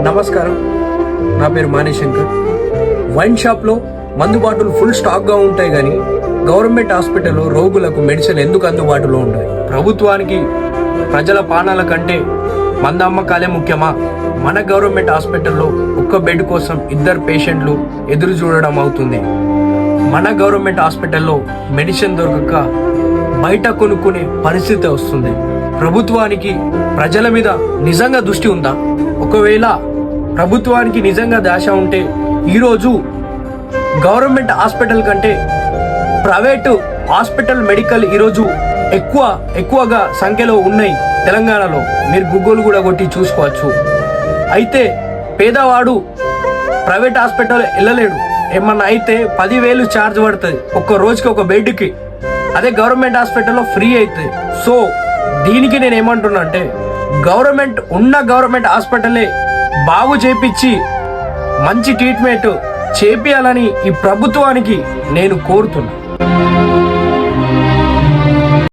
నమస్కారం, నా పేరు మానేశంకర్. వైన్ షాప్లో మందు బాటిల్ ఫుల్ స్టాక్గా ఉంటాయి, కానీ గవర్నమెంట్ హాస్పిటల్లో రోగులకు మెడిసిన్ ఎందుకు అందుబాటులో ఉంటాయి? ప్రభుత్వానికి ప్రజల పానాల కంటే మందు అమ్మకాలే ముఖ్యమా? మన గవర్నమెంట్ హాస్పిటల్లో ఒక్క బెడ్ కోసం 2 పేషెంట్లు ఎదురు చూడడం అవుతుంది. మన గవర్నమెంట్ హాస్పిటల్లో మెడిసిన్ దొరకక బయట కొనుక్కునే పరిస్థితి వస్తుంది. ప్రభుత్వానికి ప్రజల మీద నిజంగా దృష్టి ఉందా? ఒకవేళ ప్రభుత్వానికి నిజంగా దాశ ఉంటే ఈరోజు గవర్నమెంట్ హాస్పిటల్ కంటే ప్రైవేటు హాస్పిటల్ మెడికల్ ఈరోజు ఎక్కువగా సంఖ్యలో ఉన్నాయి తెలంగాణలో. మీరు గూగుల్ కూడా కొట్టి చూసుకోవచ్చు. అయితే పేదవాడు ప్రైవేట్ హాస్పిటల్ వెళ్ళలేడు. ఏమన్నా అయితే 10,000 ఛార్జ్ పడుతుంది ఒక్క రోజుకి ఒక బెడ్కి. అదే గవర్నమెంట్ హాస్పిటల్లో ఫ్రీ అవుతుంది. సో దీనికి నేను ఏమంటున్నా అంటే గవర్నమెంట్ హాస్పిటలే బాగు చేపించి మంచి ట్రీట్మెంట్ చేపియాలని ఈ ప్రభుత్వానికి నేను కోరుతున్నా.